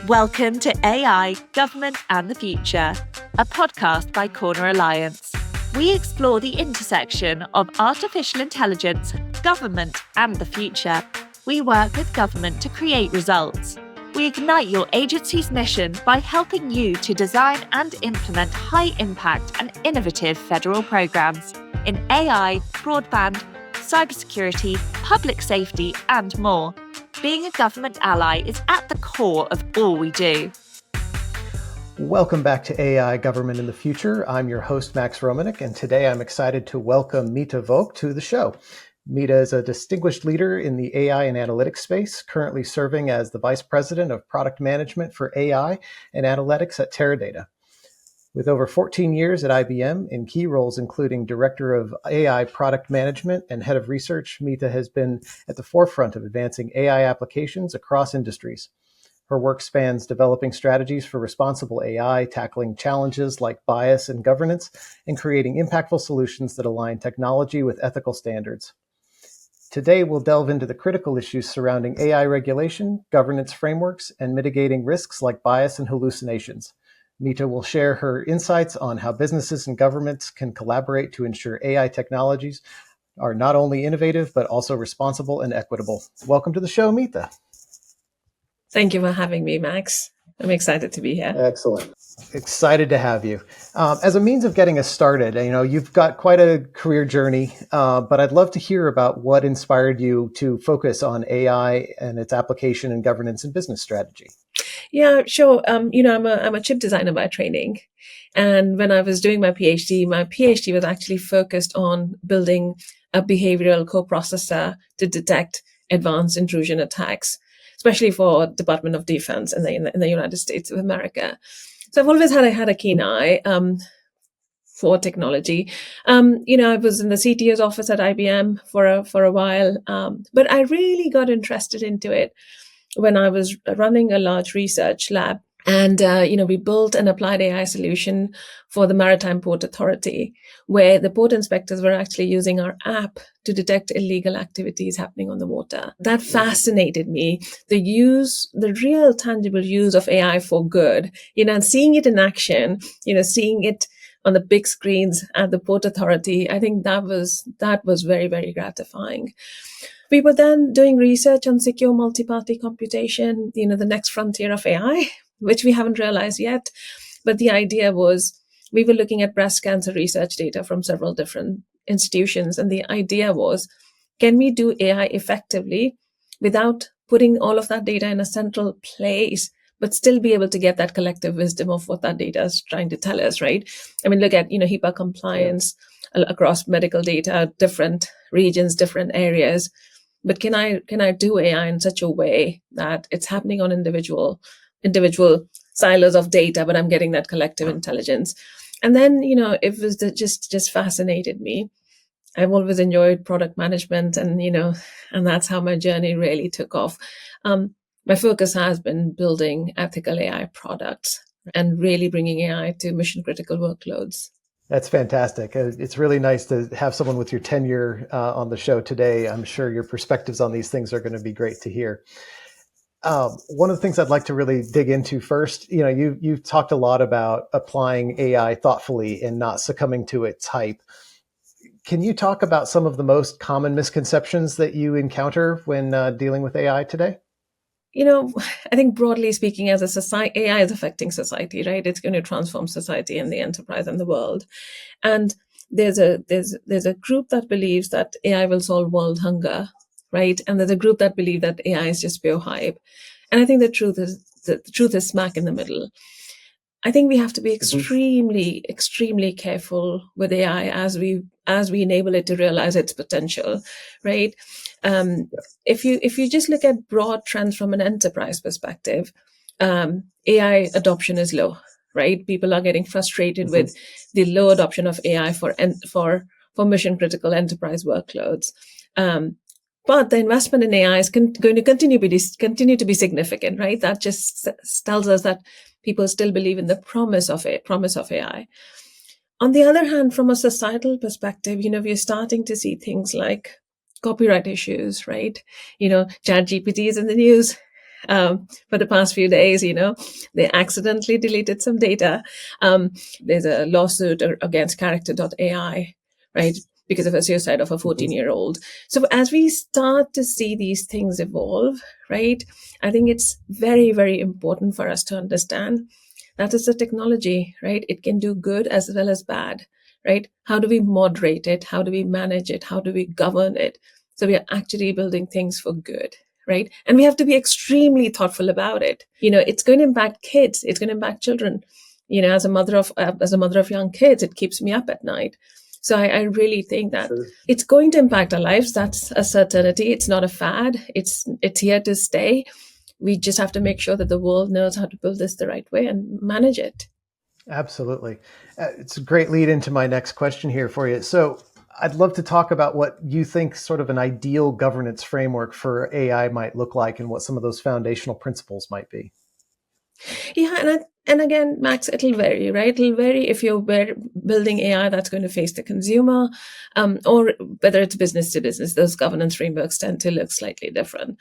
Welcome to AI, Government and the Future, a podcast by Corner Alliance. We explore the intersection of artificial intelligence, government and the future. We work with government to create results. We ignite your agency's mission by helping you to design and implement high-impact and innovative federal programs in AI, broadband, cybersecurity, public safety, and more. Being a government ally is at the core of all we do. Welcome back to AI, Government in the Future. I'm your host, Max Romanek, and today I'm excited to welcome Meeta Vouk to the show. Meeta is a distinguished leader in the AI and analytics space, currently serving as the Vice President of Product Management for AI and Analytics at Teradata. With over 14 years at IBM in key roles including Director of AI Product Management and Head of Research, Meeta has been at the forefront of advancing AI applications across industries. Her work spans developing strategies for responsible AI, tackling challenges like bias and governance, and creating impactful solutions that align technology with ethical standards. Today, we'll delve into the critical issues surrounding AI regulation, governance frameworks, and mitigating risks like bias and hallucinations. Meeta will share her insights on how businesses and governments can collaborate to ensure AI technologies are not only innovative, but also responsible and equitable. Welcome to the show, Meeta. Thank you for having me, Max. I'm excited to be here. Excellent. Excited to have you. As a means of getting us started, you've got quite a career journey, but I'd love to hear about what inspired you to focus on AI and its application in governance and business strategy. Yeah, sure. I'm a chip designer by training. And when I was doing my PhD was actually focused on building a behavioral coprocessor to detect advanced intrusion attacks, especially for Department of Defense in the United States of America. So I've always had a keen eye for technology. I was in the CTO's office at IBM for a while, but I really got interested into it when I was running a large research lab. And, we built an applied AI solution for the Maritime Port Authority, where the port inspectors were actually using our app to detect illegal activities happening on the water. That fascinated me. The real tangible use of AI for good, and seeing it in action, seeing it on the big screens at the Port Authority, I think that was very, very gratifying. We were then doing research on secure multi-party computation, the next frontier of AI, which we haven't realized yet. But the idea was we were looking at breast cancer research data from several different institutions. And the idea was, can we do AI effectively without putting all of that data in a central place, but still be able to get that collective wisdom of what that data is trying to tell us, right? I mean, look at, HIPAA compliance across medical data, different regions, different areas. But can I do AI in such a way that it's happening on individual silos of data, but I'm getting that collective intelligence? And then, it was just fascinated me. I've always enjoyed product management and that's how my journey really took off. My focus has been building ethical AI products and really bringing AI to mission critical workloads. That's fantastic. It's really nice to have someone with your tenure on the show today. I'm sure your perspectives on these things are going to be great to hear. One of the things I'd like to really dig into first, you've talked a lot about applying AI thoughtfully and not succumbing to its hype. Can you talk about some of the most common misconceptions that you encounter when dealing with AI today? I think broadly speaking, as a society, AI is affecting society, right? It's going to transform society and the enterprise and the world. And there's a group that believes that AI will solve world hunger, right? And there's a group that believe that AI is just pure hype. And I think the truth is smack in the middle. I think we have to be extremely, extremely careful with AI as we enable it to realize its potential, right? If you just look at broad trends from an enterprise perspective, AI adoption is low, right? People are getting frustrated with the low adoption of AI for mission critical enterprise workloads. But the investment in AI is going to continue to be significant, right? That just tells us that people still believe in the promise of AI. On the other hand, from a societal perspective, we're starting to see things like copyright issues, right? ChatGPT is in the news. for the past few days. They accidentally deleted some data. There's a lawsuit against character.ai, right? Because of a suicide of a 14-year-old. So as we start to see these things evolve, right, I think it's very, very important for us to understand that is the technology, right? It can do good as well as bad, right? How do we moderate it? How do we manage it? How do we govern it? So we are actually building things for good, right? And we have to be extremely thoughtful about it. It's going to impact kids. It's going to impact children. As a mother of young kids, it keeps me up at night. So I really think that it's going to impact our lives. That's a certainty. It's not a fad. It's here to stay. We just have to make sure that the world knows how to build this the right way and manage it. Absolutely. It's a great lead into my next question here for you. So I'd love to talk about what you think sort of an ideal governance framework for AI might look like and what some of those foundational principles might be. Yeah, and again, Max, it'll vary, right? It'll vary if you're building AI that's going to face the consumer, or whether it's business to business. Those governance frameworks tend to look slightly different.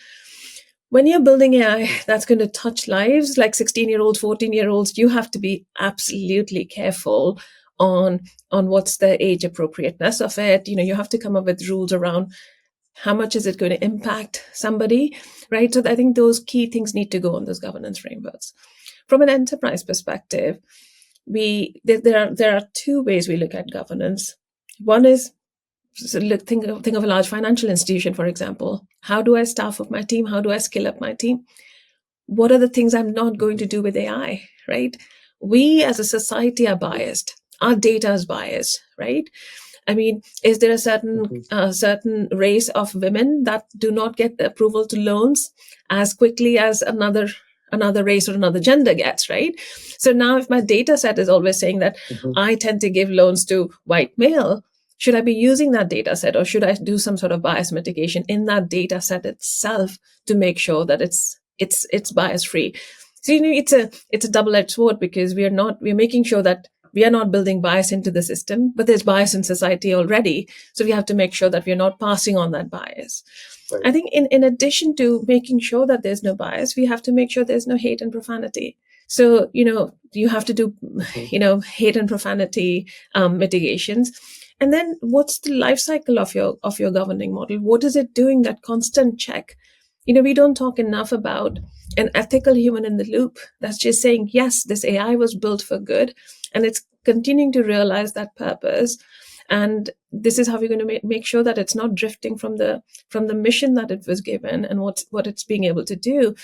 When you're building AI that's going to touch lives, like 16-year-olds, 14-year-olds, you have to be absolutely careful on what's the age appropriateness of it. You have to come up with rules around how much is it going to impact somebody, right? So I think those key things need to go on those governance frameworks. From an enterprise perspective, there are two ways we look at governance. One is, think of a large financial institution, for example. How do I staff up my team? How do I skill up my team? What are the things I'm not going to do with AI, right? We as a society are biased. Our data is biased, right? I mean, is there a certain race of women that do not get the approval to loans as quickly as another race or another gender gets, right? So now if my data set is always saying that I tend to give loans to white male, should I be using that data set, or should I do some sort of bias mitigation in that data set itself to make sure that it's bias free? So it's a double-edged sword, because we're making sure that we are not building bias into the system, but there's bias in society already. So we have to make sure that we're not passing on that bias. Right. I think in addition to making sure that there's no bias, we have to make sure there's no hate and profanity. So, you have to do, hate and profanity mitigations. And then what's the life cycle of your governing model? What is it doing, that constant check? We don't talk enough about an ethical human in the loop that's just saying, yes, this AI was built for good, and it's continuing to realize that purpose. And this is how we're going to make sure that it's not drifting from the mission that it was given and what it's being able to do.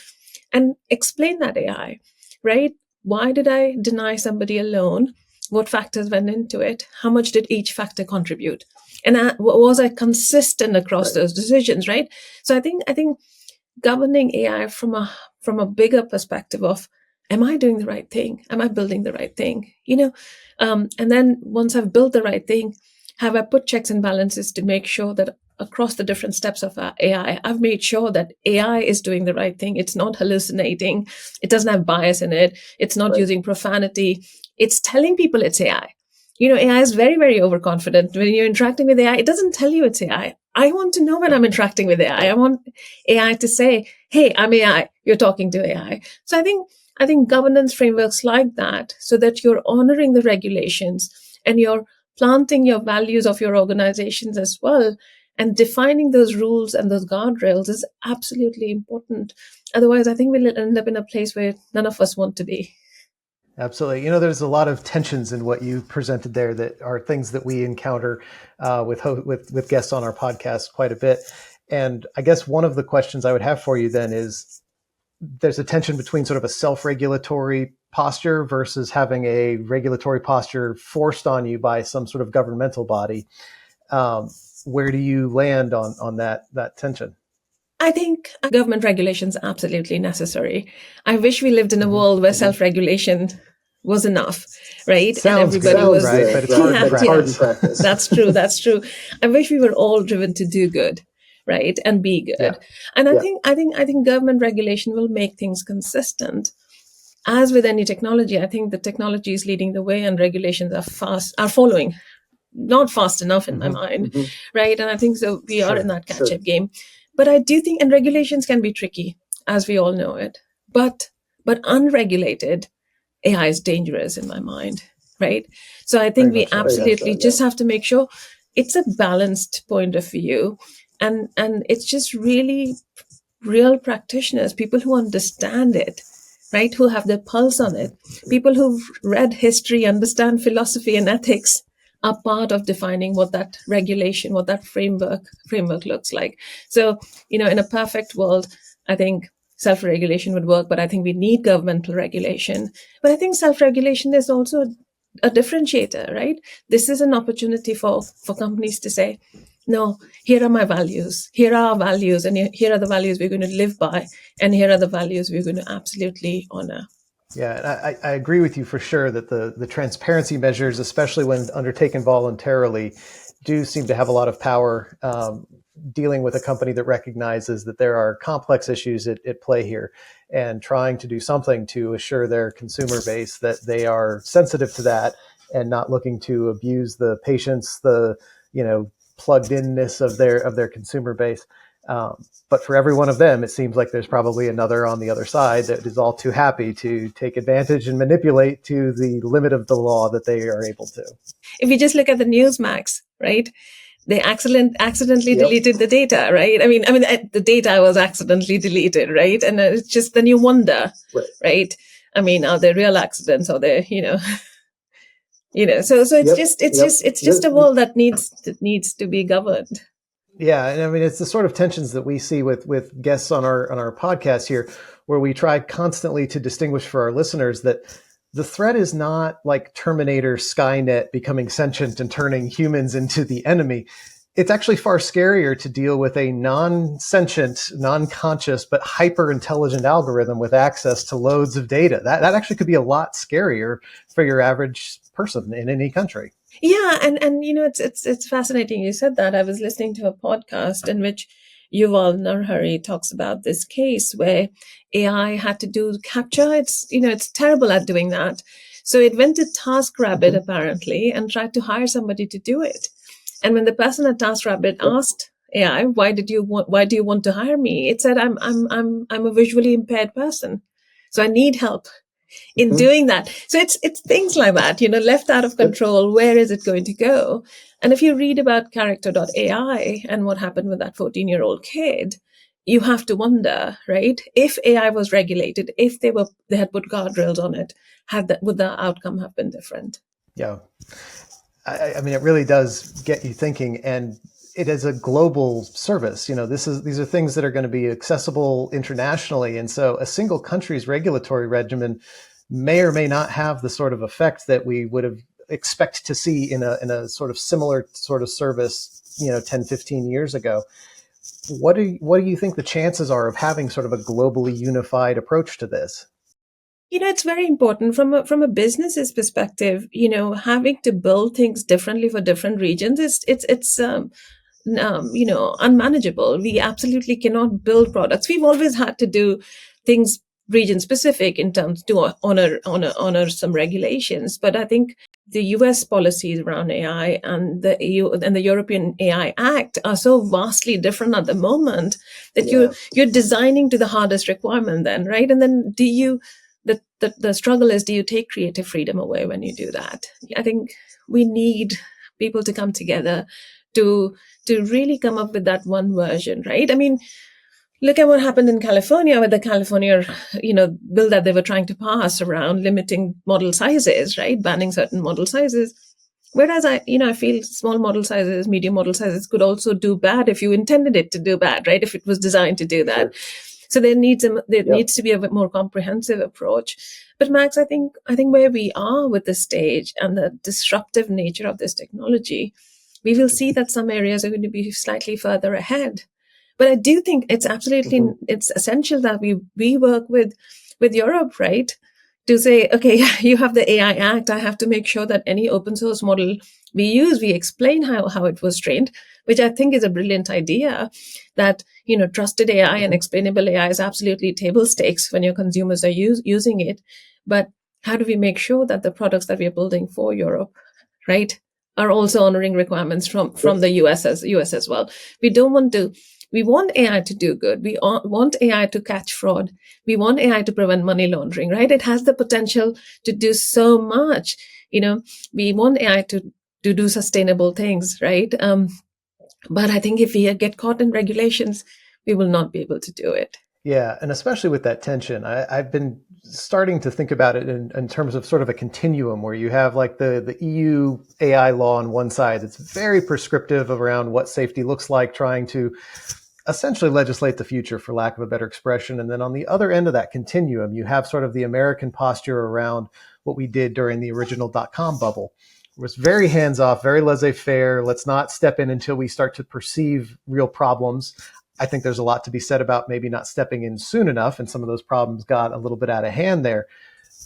And explain that AI, right? Why did I deny somebody a loan? What factors went into it? How much did each factor contribute? And was I consistent across those decisions, right? So I think governing AI from a bigger perspective of, am I doing the right thing? Am I building the right thing? And then once I've built the right thing, have I put checks and balances to make sure that across the different steps of our AI, I've made sure that AI is doing the right thing. It's not hallucinating. It doesn't have bias in it. It's not using profanity. It's telling people it's AI. AI is very, very overconfident. When you're interacting with AI, it doesn't tell you it's AI. I want to know when I'm interacting with AI. I want AI to say, hey, I'm AI. You're talking to AI. So I think governance frameworks like that, so that you're honoring the regulations and you're planting your values of your organizations as well, and defining those rules and those guardrails is absolutely important. Otherwise, I think we'll end up in a place where none of us want to be. Absolutely. There's a lot of tensions in what you presented there that are things that we encounter with guests on our podcast quite a bit. And I guess one of the questions I would have for you then is, there's a tension between sort of a self-regulatory posture versus having a regulatory posture forced on you by some sort of governmental body. Where do you land on that tension? I think government regulation is absolutely necessary. I wish we lived in a world where self-regulation was enough, right? Sounds and everybody was right, but it's hard in practice. That's true. I wish we were all driven to do good, right, and be good. Yeah. And I think government regulation will make things consistent. As with any technology, I think the technology is leading the way, and regulations are following. Not fast enough in my mind, right? And I think so. We are in that catch-up game. But I do think, and regulations can be tricky. as we all know it. But unregulated AI is dangerous in my mind, right? So I think we absolutely just have to make sure it's a balanced point of view, and it's just really real practitioners, people who understand it, right? Who have their pulse on it, people who've read history, understand philosophy and ethics, are part of defining what that regulation, what that framework looks like. So, in a perfect world, I think self-regulation would work, but I think we need governmental regulation. But I think self-regulation is also a differentiator, right? This is an opportunity for companies to say, no, here are my values, here are our values, and here are the values we're going to live by, and here are the values we're going to absolutely honor. Yeah, and I agree with you for sure that the transparency measures, especially when undertaken voluntarily, do seem to have a lot of power dealing with a company that recognizes that there are complex issues at play here, and trying to do something to assure their consumer base that they are sensitive to that and not looking to abuse the patience, the plugged inness of their consumer base. But for every one of them, it seems like there's probably another on the other side that is all too happy to take advantage and manipulate to the limit of the law that they are able to. If you just look at the Newsmax, right? They accidentally deleted the data, right? I mean, the data was accidentally deleted, right? And it's just, then you wonder, right? I mean, are they real accidents? Are they, so it's just a world that needs to be governed. Yeah, and I mean, it's the sort of tensions that we see with guests on our podcast here, where we try constantly to distinguish for our listeners that the threat is not like Terminator, Skynet becoming sentient and turning humans into the enemy. It's actually far scarier to deal with a non-sentient, non-conscious, but hyper-intelligent algorithm with access to loads of data. That actually could be a lot scarier for your average person in any country. Yeah, and it's fascinating you said that. I was listening to a podcast in which Yuval Narhari talks about this case where AI had to do capture. It's terrible at doing that. So it went to TaskRabbit apparently and tried to hire somebody to do it. And when the person at TaskRabbit asked AI, why do you want to hire me? It said, I'm a visually impaired person, so I need help in doing that. So it's things like that, left out of control. Where is it going to go? And if you read about character.ai and what happened with that 14-year-old kid, you have to wonder, right? If AI was regulated, if they had put guardrails on it, would the outcome have been different? Yeah. I mean, it really does get you thinking, and it is a global service. These are things that are going to be accessible internationally. And so a single country's regulatory regimen may or may not have the sort of effect that we would have expect to see in a sort of similar sort of service, 10, 15 years ago. What do you think the chances are of having sort of a globally unified approach to this? It's very important from a business's perspective. Having to build things differently for different regions, it's unmanageable. We absolutely cannot build products. We've always had to do things region specific in terms to honor some regulations. But I think the US policies around AI and the EU and the European AI Act are so vastly different at the moment that you're designing to the hardest requirement then, right? And then the struggle is, do you take creative freedom away when you do that? I think we need people to come together to really come up with that one version, right? I mean, look at what happened in California with the California, bill that they were trying to pass around limiting model sizes, right? Banning certain model sizes. Whereas I feel small model sizes, medium model sizes could also do bad if you intended it to do bad, right? If it was designed to do that. Sure. So there needs to be a bit more comprehensive approach. But Max, I think where we are with this stage and the disruptive nature of this technology, we will see that some areas are going to be slightly further ahead. But I do think it's absolutely it's essential that we work with Europe, right? To say, okay, you have the AI Act. I have to make sure that any open source model we use, we explain how it was trained, which I think is a brilliant idea. That trusted AI and explainable AI is absolutely table stakes when your consumers are using it. But how do we make sure that the products that we are building for Europe, right, are also honoring requirements from the US as well? We don't want to We want AI to do good. We want AI to catch fraud. We want AI to prevent money laundering, right? It has the potential to do so much. We want AI to do sustainable things, right? But I think if we get caught in regulations, we will not be able to do it. Yeah, and especially with that tension, I've been starting to think about it in terms of sort of a continuum where you have like the EU AI law on one side that's very prescriptive around what safety looks like, trying to essentially legislate the future, for lack of a better expression. And then on the other end of that continuum, you have sort of the American posture around what we did during the original dot-com bubble. It was very hands-off, very laissez-faire. Let's not step in until we start to perceive real problems. I think there's a lot to be said about maybe not stepping in soon enough, and some of those problems got a little bit out of hand there.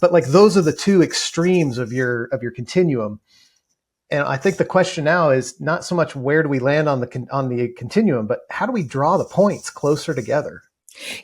But like those are the two extremes of your continuum. And I think the question now is not so much where do we land on the continuum, but how do we draw the points closer together?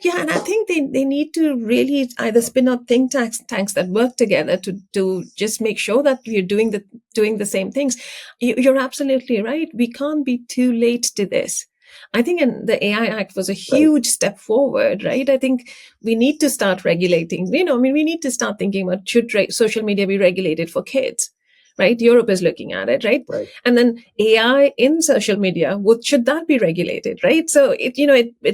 Yeah, and I think they need to really either spin up think tanks that work together to just make sure that we're doing the same things. You're absolutely right. We can't be too late to this. I think the AI Act was a huge step forward, right? I think we need to start regulating. We need to start thinking about should social media be regulated for kids? Right? Europe is looking at it, right? And then AI in social media, should that be regulated, right? So it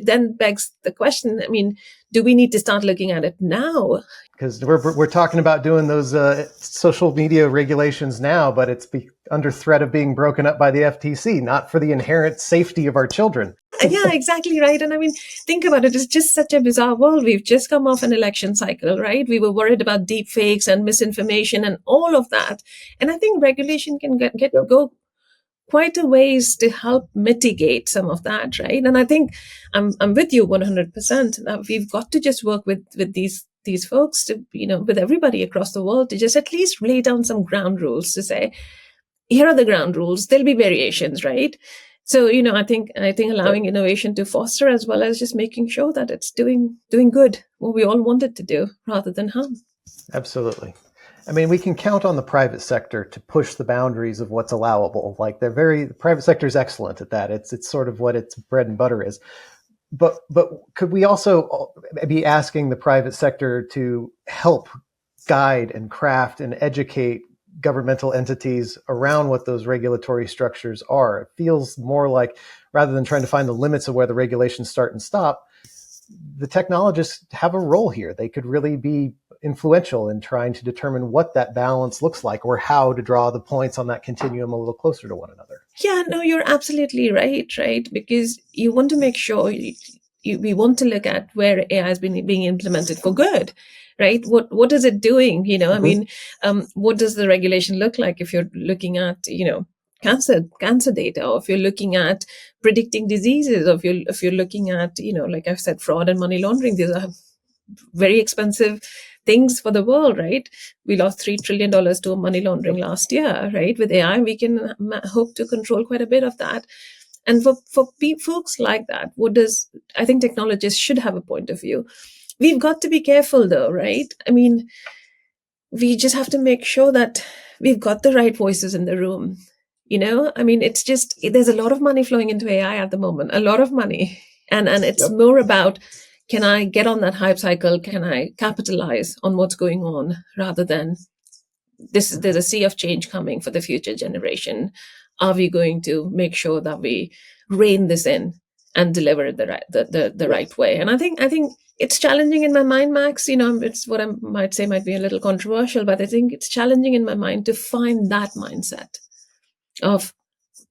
then begs the question. I mean, do we need to start looking at it now? Because we're talking about doing those social media regulations now, but it's under threat of being broken up by the FTC, not for the inherent safety of our children. Yeah, exactly right. And I mean, think about it. It's just such a bizarre world. We've just come off an election cycle, right? We were worried about deep fakes and misinformation and all of that. And I think regulation can go quite a ways to help mitigate some of that, right? And I think I'm with you 100%. We've got to just work with these folks to, with everybody across the world to just at least lay down some ground rules to say, here are the ground rules. There'll be variations, right? So, I think allowing innovation to foster as well as just making sure that it's doing good, what we all want it to do rather than harm. Absolutely. I mean, we can count on the private sector to push the boundaries of what's allowable. Like the private sector is excellent at that. It's sort of what its bread and butter is. But could we also be asking the private sector to help guide and craft and educate governmental entities around what those regulatory structures are? It feels more like, rather than trying to find the limits of where the regulations start and stop, the technologists have a role here. They could really be influential in trying to determine what that balance looks like or how to draw the points on that continuum a little closer to one another. Yeah, no, you're absolutely right? Because you want to make sure we want to look at where AI has been being implemented for good, right? What is it doing? Mm-hmm. I mean, what does the regulation look like if you're looking at, cancer data, or if you're looking at predicting diseases, or if you're looking at, like I've said, fraud and money laundering? These are very expensive things for the world, right? We lost $3 trillion to money laundering last year, right? With AI, we can hope to control quite a bit of that. And for folks like that, I think technologists should have a point of view. We've got to be careful though, right? I mean, we just have to make sure that we've got the right voices in the room. I mean, it's just, there's a lot of money flowing into AI at the moment, a lot of money. And it's more about, can I get on that hype cycle? Can I capitalize on what's going on rather than there's a sea of change coming for the future generation? Are we going to make sure that we rein this in and deliver it the right way? And I think it's challenging in my mind, Max. It's what I might say might be a little controversial, but I think it's challenging in my mind to find that mindset of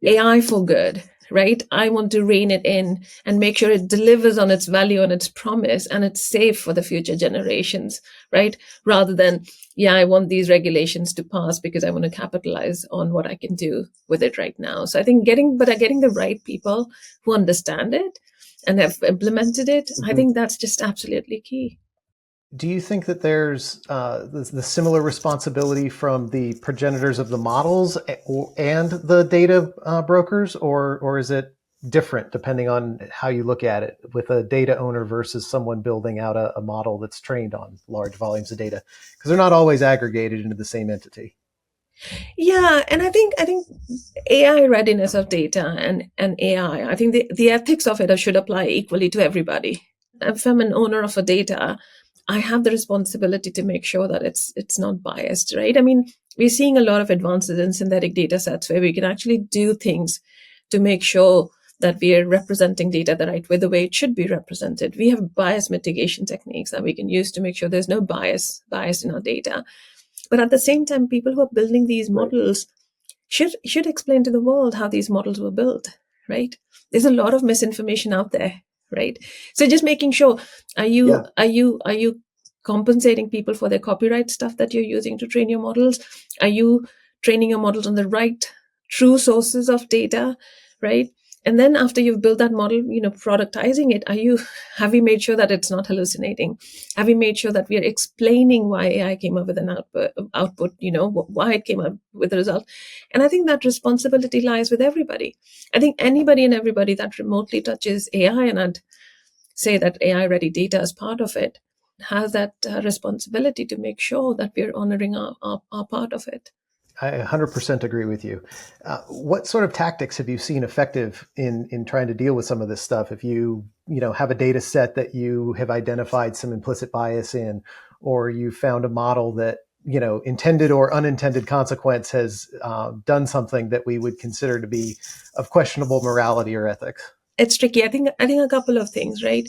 AI for good. Right? I want to rein it in and make sure it delivers on its value and its promise, and it's safe for the future generations, right? Rather than, I want these regulations to pass because I want to capitalize on what I can do with it right now. So I think getting the right people who understand it and have implemented it, I think that's just absolutely key. Do you think that there's the similar responsibility from the progenitors of the models and the data brokers, or is it different depending on how you look at it, with a data owner versus someone building out a model that's trained on large volumes of data? Because they're not always aggregated into the same entity. Yeah, and I think AI readiness of data and AI, I think the ethics of it should apply equally to everybody. If I'm an owner of a data, I have the responsibility to make sure that it's not biased, right? I mean, we're seeing a lot of advances in synthetic data sets where we can actually do things to make sure that we are representing data the right way, the way it should be represented. We have bias mitigation techniques that we can use to make sure there's no bias in our data. But at the same time, people who are building these models should explain to the world how these models were built, right? There's a lot of misinformation out there, right? So just making sure, are you compensating people for their copyright stuff that you're using to train your models? Are you training your models on the right true sources of data, right? And then after you've built that model, productizing it, have we made sure that it's not hallucinating? Have we made sure that we are explaining why AI came up with an output, why it came up with a result? And I think that responsibility lies with everybody. I think anybody and everybody that remotely touches AI, and I'd say that AI ready data is part of it, has that responsibility to make sure that we're honoring our part of it. I 100% agree with you. What sort of tactics have you seen effective in trying to deal with some of this stuff? If you have a data set that you have identified some implicit bias in, or you found a model that intended or unintended consequence has done something that we would consider to be of questionable morality or ethics. It's tricky. I think a couple of things, right?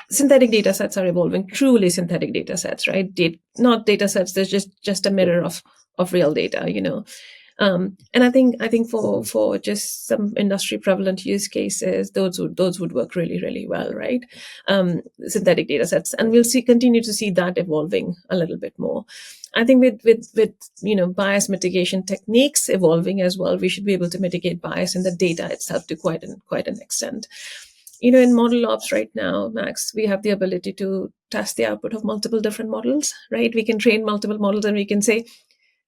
Synthetic data sets are evolving, truly synthetic data sets, right? Not data sets, there's just a mirror of real data, and I think for just some industry prevalent use cases, those would work really, really well, right? Synthetic data sets, and we'll continue to see that evolving a little bit more. I think with bias mitigation techniques evolving as well, we should be able to mitigate bias in the data itself to quite an extent. In model ops right now, Max, we have the ability to test the output of multiple different models, right? We can train multiple models and we can say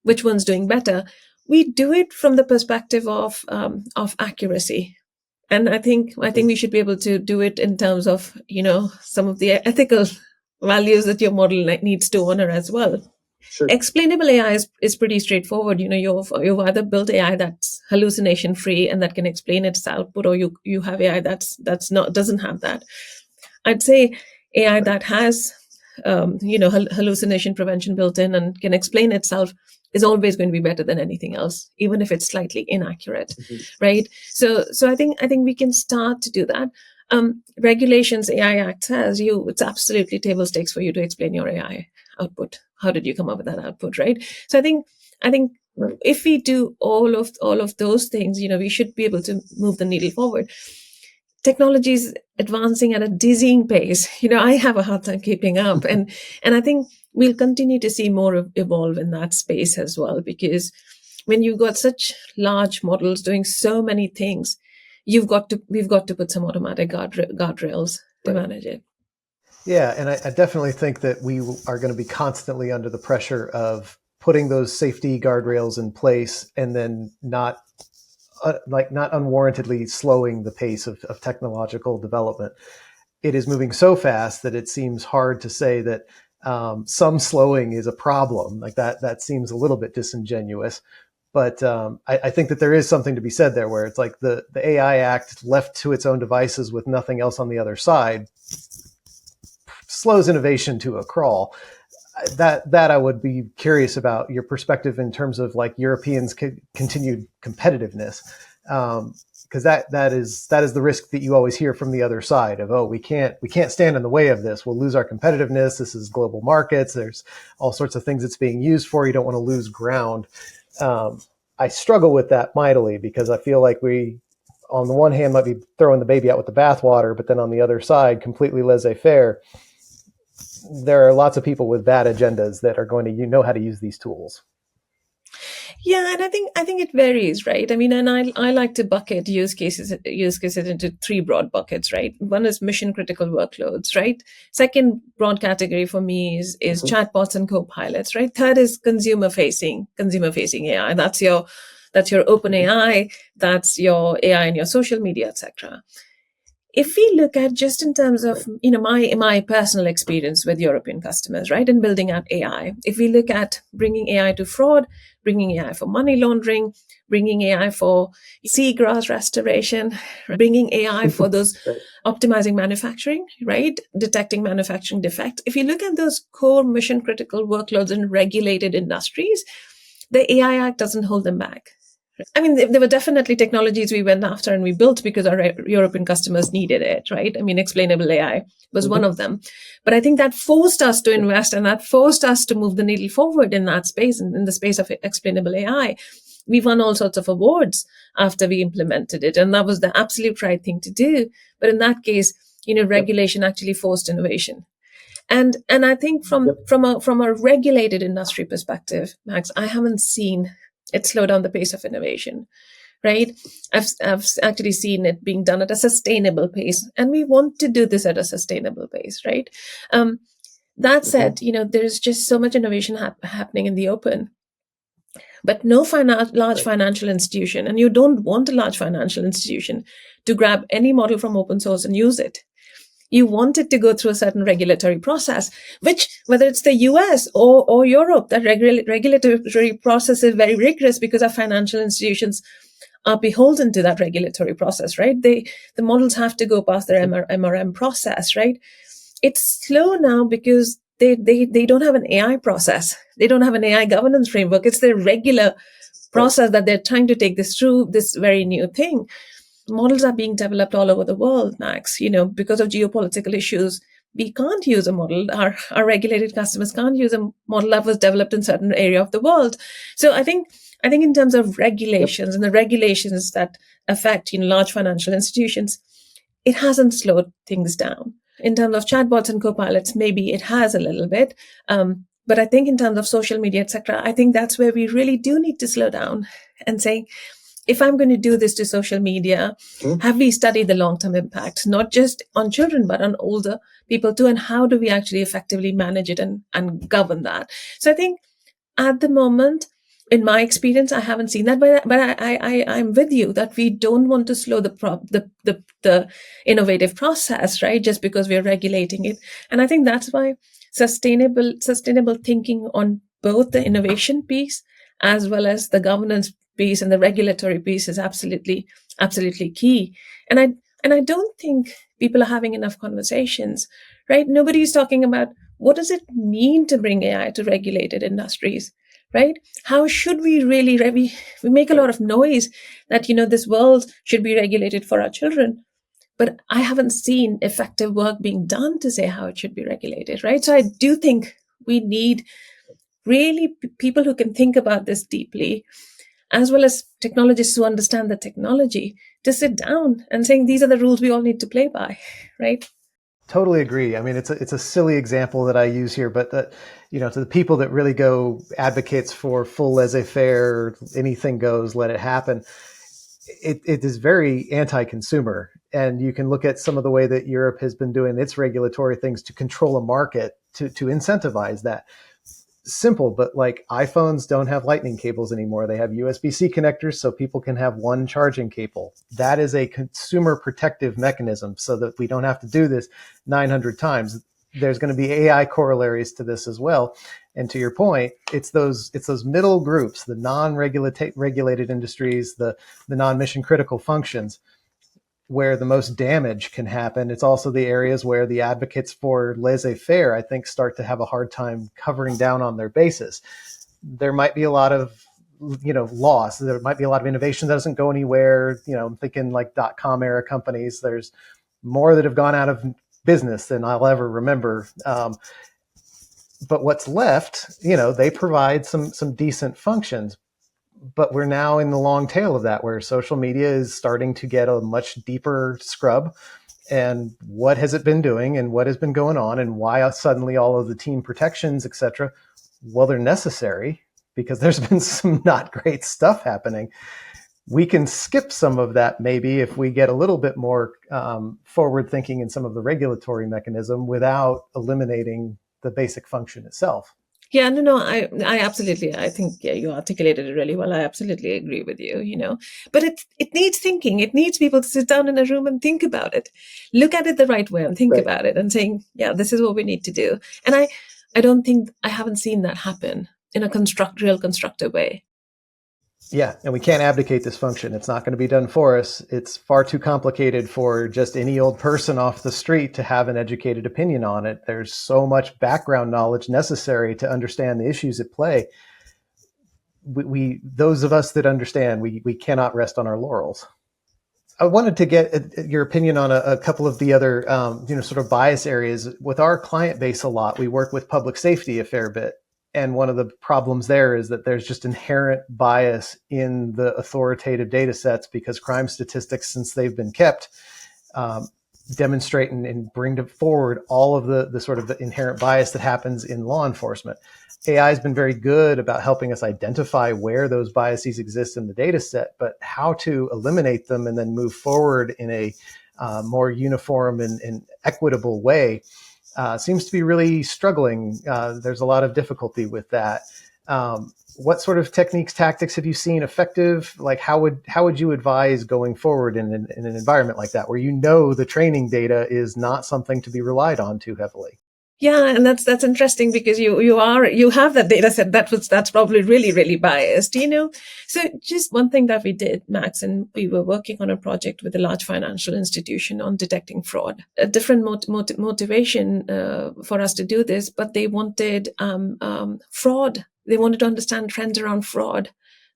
which one's doing better. We do it from the perspective of accuracy. And I think we should be able to do it in terms of, some of the ethical values that your model needs to honor as well. Sure. Explainable AI is pretty straightforward. You've either built AI that's hallucination free and that can explain its output, or you have AI that's not doesn't have that. I'd say AI that has hallucination prevention built in and can explain itself is always going to be better than anything else, even if it's slightly inaccurate, right? So I think we can start to do that. Regulations, AI Act says it's absolutely table stakes for you to explain your AI output. How did you come up with that output, right? So I think if we do all of those things, we should be able to move the needle forward. Technology is advancing at a dizzying pace. I have a hard time keeping up, and I think we'll continue to see more evolve in that space as well, because when you've got such large models doing so many things, we've got to put some automatic guardrails to manage it. Yeah, and I definitely think that we are going to be constantly under the pressure of putting those safety guardrails in place and then not unwarrantedly slowing the pace of technological development. It is moving so fast that it seems hard to say that some slowing is a problem. Like that seems a little bit disingenuous. But I think that there is something to be said there, where it's like the AI Act left to its own devices with nothing else on the other side slows innovation to a crawl. That I would be curious about your perspective in terms of like Europeans' continued competitiveness, because that is the risk that you always hear from the other side of, oh, we can't stand in the way of this. We'll lose our competitiveness. This is global markets. There's all sorts of things it's being used for. You don't want to lose ground. I struggle with that mightily, because I feel like we, on the one hand, might be throwing the baby out with the bathwater, but then on the other side, completely laissez-faire. There are lots of people with bad agendas that are going to know how to use these tools. Yeah, and I think it varies, right? I mean, and I like to bucket use cases into three broad buckets, right? One is mission critical workloads, right? Second broad category for me is chatbots and co-pilots, right? Third is consumer facing AI. That's your open AI, that's your AI in your social media, etc. if we look at just in terms of, my personal experience with European customers, right, in building out AI, if we look at bringing AI to fraud, bringing AI for money laundering, bringing AI for seagrass restoration, bringing AI for those optimizing manufacturing, right, detecting manufacturing defects. If you look at those core mission critical workloads in regulated industries, the AI Act doesn't hold them back. I mean, there were definitely technologies we went after and we built because our European customers needed it, right? I mean, explainable AI was one of them. But I think that forced us to invest and that forced us to move the needle forward in that space, in the space of explainable AI. We won all sorts of awards after we implemented it. And that was the absolute right thing to do. But in that case, regulation actually forced innovation. And I think from a regulated industry perspective, Max, I haven't seen it slow down the pace of innovation, right? I've actually seen it being done at a sustainable pace, and we want to do this at a sustainable pace, right? That said, there's just so much innovation happening in the open, but no large financial institution, and you don't want a large financial institution to grab any model from open source and use it. You want it to go through a certain regulatory process, which, whether it's the US or Europe, that regulatory process is very rigorous because our financial institutions are beholden to that regulatory process, right? The models have to go past their MRM process, right? It's slow now because they don't have an AI process. They don't have an AI governance framework. It's their regular process that they're trying to take this through this very new thing. Models are being developed all over the world, Max. Because of geopolitical issues, we can't use a model. Our regulated customers can't use a model that was developed in a certain area of the world. So I think in terms of regulations and the regulations that affect large financial institutions, it hasn't slowed things down. In terms of chatbots and copilots, maybe it has a little bit. But I think in terms of social media, etc., I think that's where we really do need to slow down and say, if I'm going to do this to social media, have we studied the long-term impact, not just on children, but on older people too? And how do we actually effectively manage it and govern that? So I think at the moment, in my experience, I haven't seen that, but I'm with you that we don't want to slow the innovative process, right? Just because we're regulating it. And I think that's why sustainable thinking on both the innovation piece as well as the governance piece and the regulatory piece is absolutely key. And I don't think people are having enough conversations, right? Nobody's talking about what does it mean to bring AI to regulated industries, right? How should we really, we make a lot of noise that, this world should be regulated for our children, but I haven't seen effective work being done to say how it should be regulated, right? So I do think we need really people who can think about this deeply, as well as technologists who understand the technology, to sit down and saying, these are the rules we all need to play by, right? Totally agree. I mean, it's a silly example that I use here, but that, to the people that really go advocates for full laissez-faire, anything goes, let it happen, it is very anti-consumer. And you can look at some of the way that Europe has been doing its regulatory things to control a market to incentivize that. Simple, but like iPhones don't have lightning cables anymore. They have USB-C connectors so people can have one charging cable. That is a consumer protective mechanism so that we don't have to do this 900 times. There's going to be AI corollaries to this as well. And to your point, it's those middle groups, the non-regulated industries, the non-mission critical functions, where the most damage can happen. It's also the areas where the advocates for laissez-faire, I think, start to have a hard time covering down on their bases. There might be a lot of, loss. There might be a lot of innovation that doesn't go anywhere. I'm thinking like .com era companies. There's more that have gone out of business than I'll ever remember. But what's left, they provide some decent functions. But we're now in the long tail of that, where social media is starting to get a much deeper scrub. And what has it been doing, and what has been going on, and why suddenly all of the team protections, et cetera? Well, they're necessary because there's been some not great stuff happening. We can skip some of that maybe if we get a little bit more forward thinking in some of the regulatory mechanism without eliminating the basic function itself. Yeah, no, I absolutely, I think, yeah, you articulated it really well. I absolutely agree with you, but it needs thinking. It needs people to sit down in a room and think about it, look at it the right way and think Right. about it and saying, yeah, this is what we need to do. And I don't think I haven't seen that happen in a real constructive way. Yeah, and we can't abdicate this function. It's not going to be done for us. It's far too complicated for just any old person off the street to have an educated opinion on it. There's so much background knowledge necessary to understand the issues at play. We those of us that understand, we cannot rest on our laurels. I wanted to get your opinion on a couple of the other, sort of bias areas. With our client base a lot, we work with public safety a fair bit. And one of the problems there is that there's just inherent bias in the authoritative data sets because crime statistics, since they've been kept, um, demonstrate and bring forward all of the sort of the inherent bias that happens in law enforcement. AI has been very good about helping us identify where those biases exist in the data set, but how to eliminate them and then move forward in a more uniform and equitable way seems to be really struggling. There's a lot of difficulty with that. What sort of techniques, tactics have you seen effective? Like how would you advise going forward in an environment like that, where the training data is not something to be relied on too heavily? Yeah, and that's interesting because you have that data set that's probably really, really biased. So just one thing that we did, Max, and we were working on a project with a large financial institution on detecting fraud. A different motivation for us to do this, but they wanted fraud. They wanted to understand trends around fraud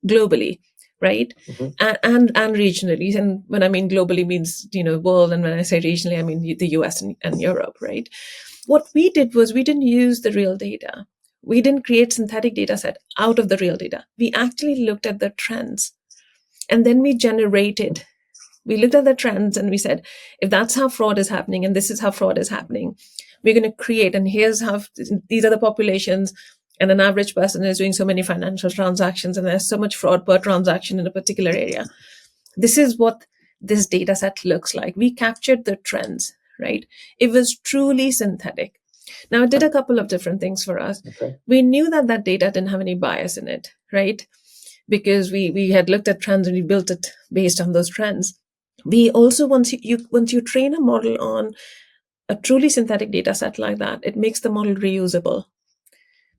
globally, right? Mm-hmm. And regionally. And when I mean globally means world, and when I say regionally, I mean the US and Europe, right? What we did was we didn't use the real data. We didn't create synthetic data set out of the real data. We actually looked at the trends and then we looked at the trends and we said, if that's how fraud is happening and this is how fraud is happening, we're going to create, and here's how these are the populations, and an average person is doing so many financial transactions and there's so much fraud per transaction in a particular area. This is what this data set looks like. We captured the trends, right? It was truly synthetic. Now, it did a couple of different things for us. Okay. We knew that data didn't have any bias in it, right? Because we had looked at trends and we built it based on those trends. We also, once you train a model on a truly synthetic data set like that, it makes the model reusable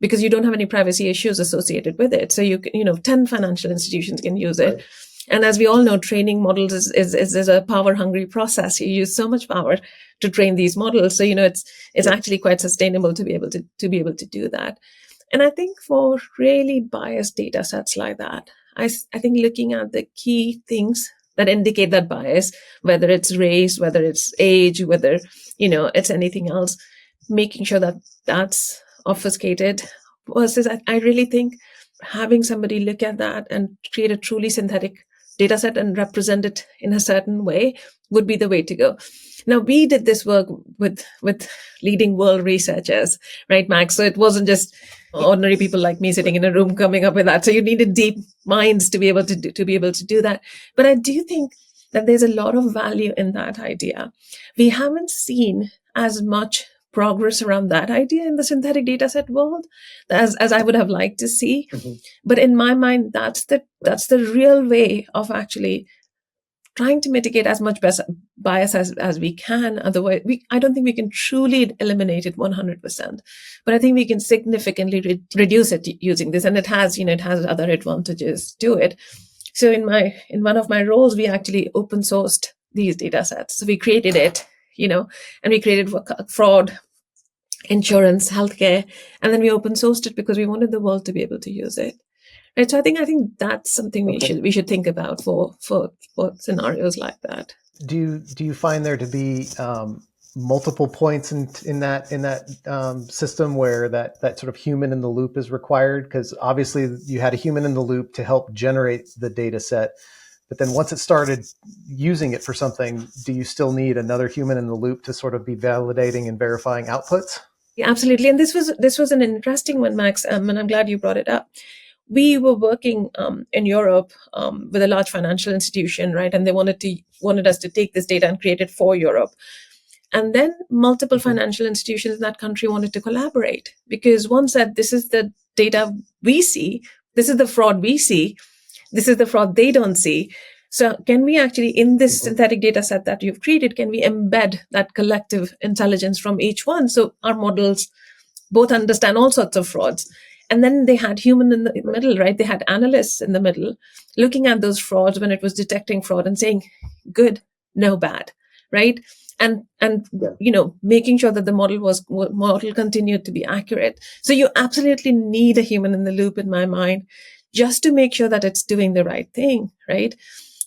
because you don't have any privacy issues associated with it. So 10 financial institutions can use it. Right. And as we all know, training models is a power hungry process. You use so much power to train these models. So, it's actually quite sustainable to be able to do that. And I think for really biased data sets like that, I think looking at the key things that indicate that bias, whether it's race, whether it's age, whether, it's anything else, making sure that that's obfuscated versus I really think having somebody look at that and create a truly synthetic data set and represent it in a certain way would be the way to go. Now, we did this work with leading world researchers, right, Max? So it wasn't just ordinary people like me sitting in a room coming up with that. So you needed deep minds to be able to do that. But I do think that there's a lot of value in that idea. We haven't seen as much progress around that idea in the synthetic dataset world as I would have liked to see. Mm-hmm. But in my mind, that's the real way of actually trying to mitigate as much bias as we can. Otherwise, I don't think we can truly eliminate it 100%. But I think we can significantly reduce it using this. And it has other advantages to it. So in one of my roles, we actually open sourced these data sets. So we created it, and we created fraud, insurance, healthcare, and then we open sourced it because we wanted the world to be able to use it. Right. So I think that's something we should think about for scenarios like that. Do you find there to be multiple points in that system where that sort of human in the loop is required? Because obviously you had a human in the loop to help generate the data set, but then once it started using it for something, do you still need another human in the loop to sort of be validating and verifying outputs? Yeah, absolutely. And this was an interesting one, Max, and I'm glad you brought it up. We were working in Europe with a large financial institution, right? And they wanted us to take this data and create it for Europe. And then multiple financial institutions in that country wanted to collaborate, because one said, this is the data we see, this is the fraud we see, this is the fraud they don't see. So can we actually, in this synthetic data set that you've created, can we embed that collective intelligence from each one, so our models both understand all sorts of frauds? And then they had human in the middle, right? They had analysts in the middle looking at those frauds when it was detecting fraud and saying, good, no bad, right? And making sure that the model continued to be accurate. So you absolutely need a human in the loop, in my mind, just to make sure that it's doing the right thing, right?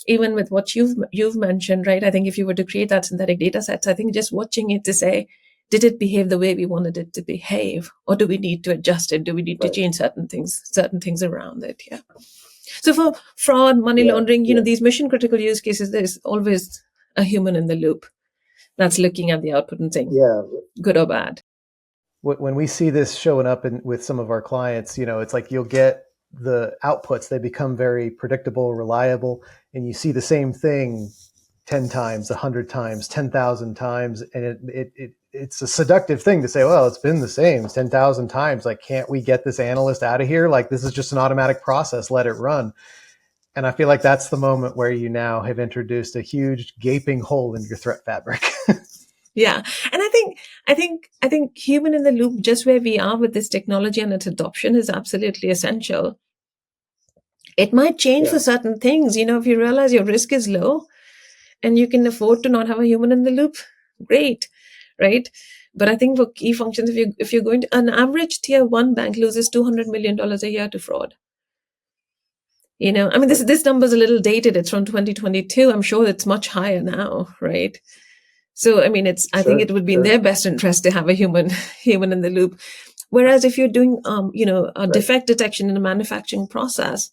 Even with what you've mentioned, right? I think if you were to create that synthetic data sets, I think just watching it to say, did it behave the way we wanted it to behave, or do we need to adjust it? Do we need to change certain things around it? Yeah. So for fraud, money laundering, these mission critical use cases, there's always a human in the loop that's looking at the output and saying, good or bad. When we see this showing up with some of our clients, it's like you'll get the outputs, they become very predictable, reliable, and you see the same thing 10 times, 100 times, 10,000 times. And it's a seductive thing to say, well, it's been the same 10,000 times. Like, can't we get this analyst out of here? Like, this is just an automatic process. Let it run. And I feel like that's the moment where you now have introduced a huge gaping hole in your threat fabric. Yeah. And I think human in the loop, just where we are with this technology and its adoption, is absolutely essential. It might change for certain things. If you realize your risk is low and you can afford to not have a human in the loop, great, right? But I think for key functions, if you're going to, an average tier 1 bank loses $200 million a year to fraud. This number is a little dated. It's from 2022. I'm sure it's much higher now, right? So, I think it would be in their best interest to have a human in the loop. Whereas if you're doing, a defect detection in a manufacturing process,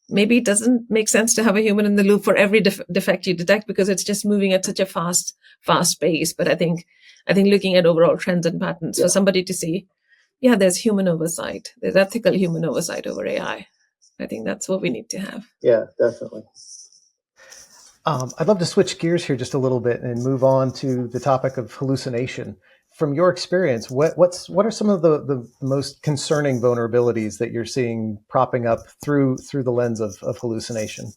maybe it doesn't make sense to have a human in the loop for every defect you detect, because it's just moving at such a fast pace. But I think looking at overall trends and patterns for somebody to see, there's human oversight, there's ethical human oversight over AI. I think that's what we need to have. Yeah, definitely. I'd love to switch gears here just a little bit and move on to the topic of hallucination. From your experience, what are some of the most concerning vulnerabilities that you're seeing propping up through the lens of hallucination?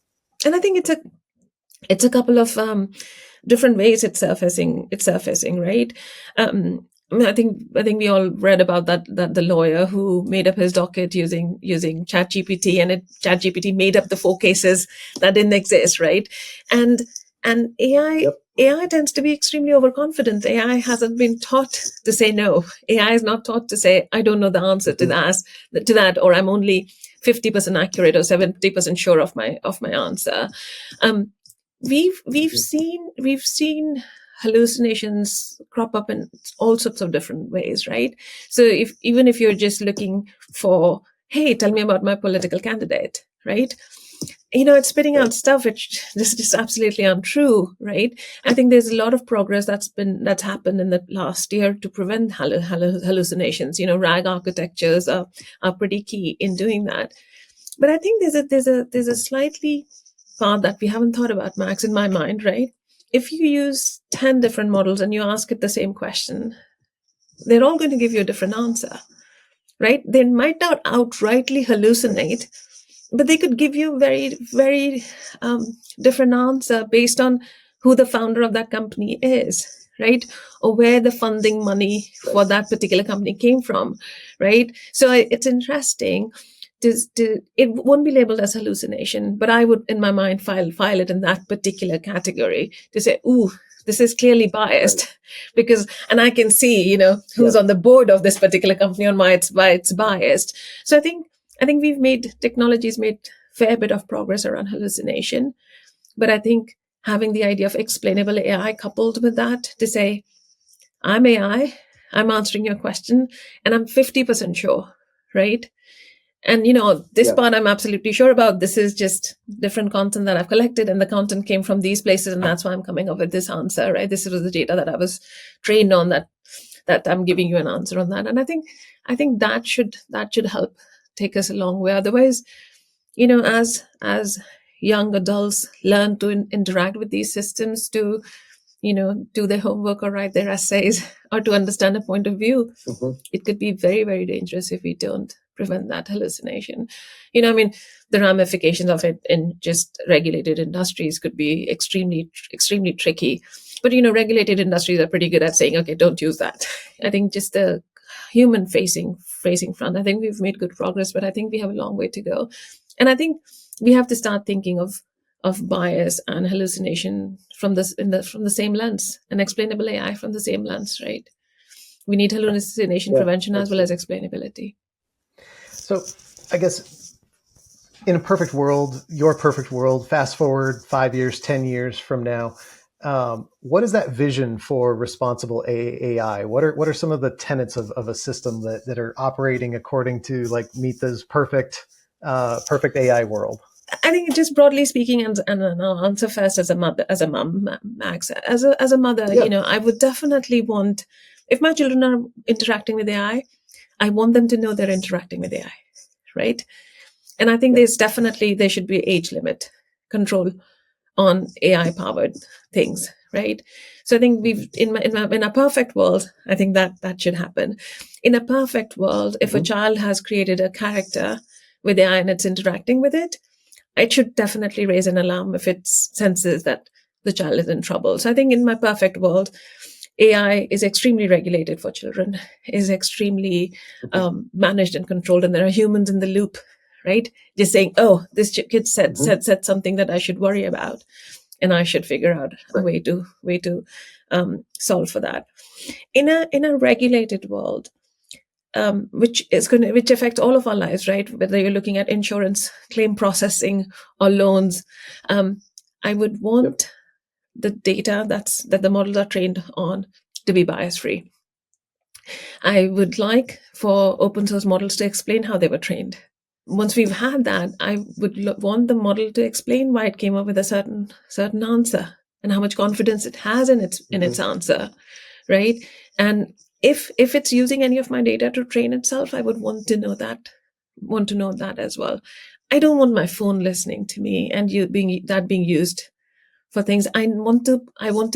And I think it's a couple of different ways it's surfacing, right? I think we all read about that the lawyer who made up his docket using ChatGPT, and ChatGPT made up the 4 cases that didn't exist, right? And AI AI tends to be extremely overconfident. AI hasn't been taught to say no. AI is not taught to say, I don't know the answer to that, or I'm only 50% accurate or 70% sure of my answer. We've seen hallucinations crop up in all sorts of different ways, right? So even if you're just looking for, hey, tell me about my political candidate, right? It's spitting out stuff which is just absolutely untrue, right? I think there's a lot of progress that's happened in the last year to prevent hallucinations. RAG architectures are pretty key in doing that. But I think there's a slightly part that we haven't thought about, Max, in my mind, right? If you use 10 different models and you ask it the same question, they're all going to give you a different answer, right? They might not outrightly hallucinate, but they could give you a very, very different answer based on who the founder of that company is, right? Or where the funding money for that particular company came from, right? So it's interesting. It won't be labeled as hallucination, but I would, in my mind, file it in that particular category to say, ooh, this is clearly biased, because, and I can see, who's on the board of this particular company on why it's biased. So I think technology's made fair bit of progress around hallucination, but I think having the idea of explainable AI coupled with that to say, I'm AI, I'm answering your question, and I'm 50% sure, right? And, this part I'm absolutely sure about. This is just different content that I've collected, and the content came from these places, and that's why I'm coming up with this answer, right? This was the data that I was trained on, that I'm giving you an answer on that. And I think that should help take us a long way. Otherwise, as young adults learn to interact with these systems, to do their homework or write their essays or to understand a point of view. It could be very, very dangerous if we don't prevent that hallucination. The ramifications of it in just regulated industries could be extremely, extremely tricky. But, regulated industries are pretty good at saying, okay, don't use that. I think just the human facing front, I think we've made good progress, but I think we have a long way to go. And I think we have to start thinking of bias and hallucination from the same lens, and explainable AI from the same lens, right? We need hallucination prevention as well as explainability. So I guess in a perfect world, your perfect world, fast forward 5 years, 10 years from now, what is that vision for responsible AI? What are some of the tenets of a system that are operating according to like Meeta's perfect AI world? I think just broadly speaking, and I'll answer first as a mom, Max. As a mother, I would definitely want, if my children are interacting with AI, I want them to know they're interacting with AI, right? And I think there should be age limit control on AI powered things, right? So I think in a perfect world, I think that should happen. In a perfect world, if a child has created a character with AI and it's interacting with it should definitely raise an alarm if it senses that the child is in trouble. So I think in my perfect world, AI is extremely regulated for children, is extremely managed and controlled, and there are humans in the loop, right? Just saying, oh, this kid said something that I should worry about, and I should figure out a way to solve for that. In a regulated world, which affects all of our lives, right? Whether you're looking at insurance, claim processing, or loans, I would want the data that the models are trained on to be bias free. I would like for open source models to explain how they were trained. Once we've had that, I would want the model to explain why it came up with a certain answer and how much confidence it has in its answer, right? And if it's using any of my data to train itself, I would want to know that as well. I don't want my phone listening to me and being used for things. I want to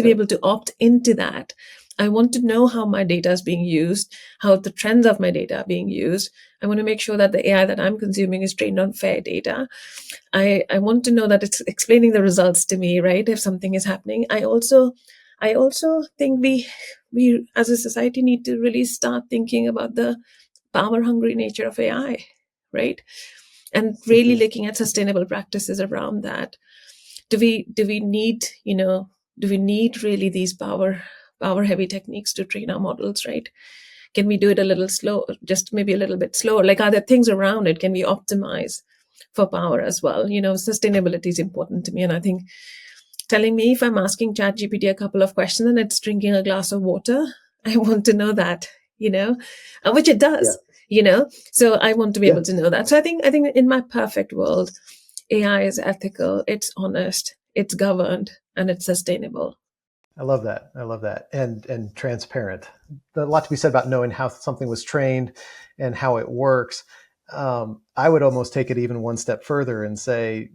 be able to opt into that. I want to know how my data is being used, how the trends of my data are being used. I want to make sure that the AI that I'm consuming is trained on fair data. I want to know that it's explaining the results to me, right? If something is happening. I also think we as a society need to really start thinking about the power hungry nature of AI, right? And really looking at sustainable practices around that. Do we need really these power heavy techniques to train our models, right? Can we do it a little slow, just maybe a little bit slower? Like, are there things around it? Can we optimize for power as well? Sustainability is important to me. And I think telling me if I'm asking ChatGPT a couple of questions and it's drinking a glass of water, I want to know that, which it does, so I want to be able to know that. So I think in my perfect world, AI is ethical, it's honest, it's governed, and it's sustainable. I love that. And transparent. A lot to be said about knowing how something was trained and how it works. I would almost take it even one step further and say,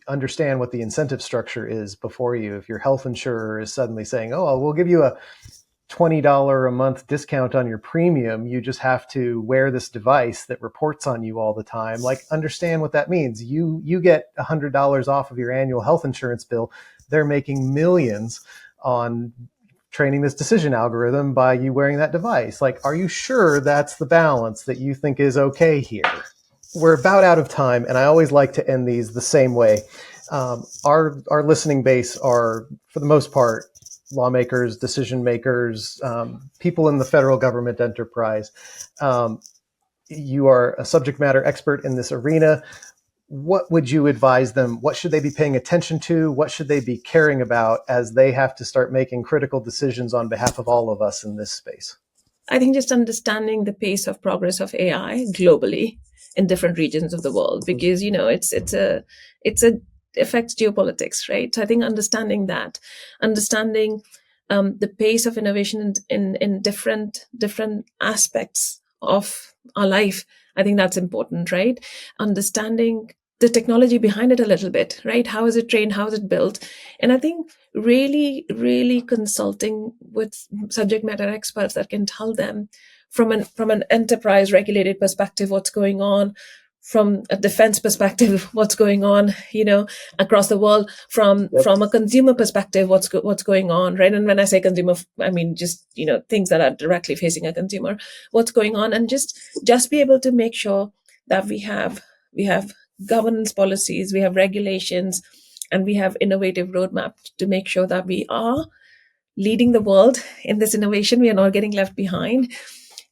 understand what the incentive structure is before you. If your health insurer is suddenly saying, oh, we'll give you a $20 a month discount on your premium, you just have to wear this device that reports on you all the time. Like, understand what that means. You get $100 off of your annual health insurance bill. They're making millions on training this decision algorithm by you wearing that device. Like, are you sure that's the balance that you think is okay here? We're about out of time, and I always like to end these the same way. Our listening base are, for the most part, lawmakers, decision makers, people in the federal government enterprise. You are a subject matter expert in this arena. What would you advise them? What should they be paying attention to? What should they be caring about as they have to start making critical decisions on behalf of all of us in this space? I think just understanding the pace of progress of AI globally in different regions of the world, because it affects geopolitics, right? So I think understanding the pace of innovation in different aspects of our life, I think that's important, right? Understanding the technology behind it a little bit, right? How is it trained? How is it built? And I think really, really consulting with subject matter experts that can tell them from an enterprise regulated perspective what's going on, from a defense perspective what's going on, across the world, from a consumer perspective what's going on, right? And when I say consumer, I mean just things that are directly facing a consumer, what's going on, and just be able to make sure that we have governance policies, we have regulations, and we have innovative roadmap to make sure that we are leading the world in this innovation. We are not getting left behind.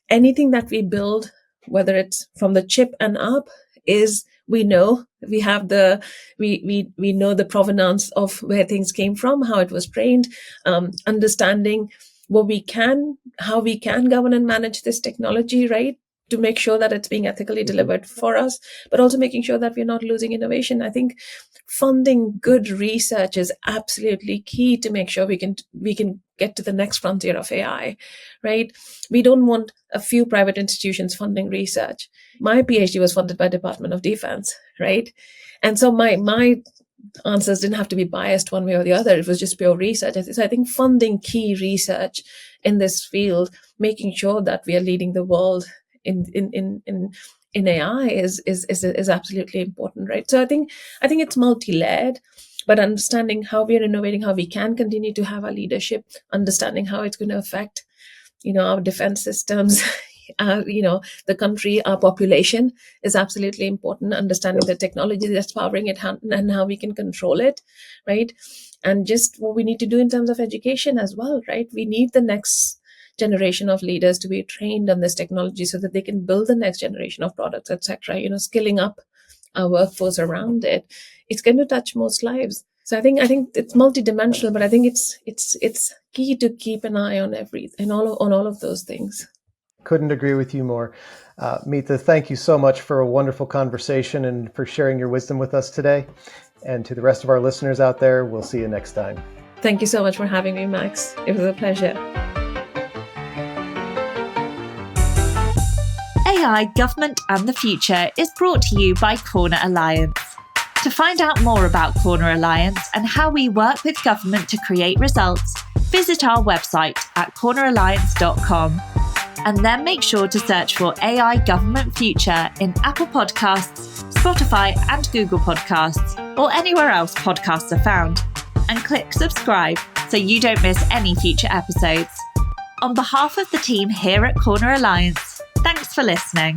Anything that we build, whether it's from the chip and up, is we know we have we know the provenance of where things came from, how it was trained, understanding how we can govern and manage this technology, right? To make sure that it's being ethically delivered for us, but also making sure that we're not losing innovation. I think funding good research is absolutely key to make sure we can get to the next frontier of AI, right? We don't want a few private institutions funding research. My PhD was funded by Department of Defense, right? And so my answers didn't have to be biased one way or the other. It was just pure research. So I think funding key research in this field, making sure that we are leading the world in AI is absolutely important, right? So I think it's multi-layered, but understanding how we are innovating, how we can continue to have our leadership, understanding how it's going to affect, our defense systems, the country, our population is absolutely important. Understanding the technology that's powering it and how we can control it, right? And just what we need to do in terms of education as well, right? We need the next generation of leaders to be trained on this technology so that they can build the next generation of products, etc. Skilling up our workforce around it. It's going to touch most lives. So I think it's multidimensional, but I think it's key to keep an eye on all of those things. Couldn't agree with you more. Meeta, thank you so much for a wonderful conversation and for sharing your wisdom with us today. And to the rest of our listeners out there, we'll see you next time. Thank you so much for having me, Max. It was a pleasure. AI, Government and the Future is brought to you by Corner Alliance. To find out more about Corner Alliance and how we work with government to create results, visit our website at corneralliance.com. And then make sure to search for AI Government Future in Apple Podcasts, Spotify and Google Podcasts, or anywhere else podcasts are found. And click subscribe so you don't miss any future episodes. On behalf of the team here at Corner Alliance, thanks for listening.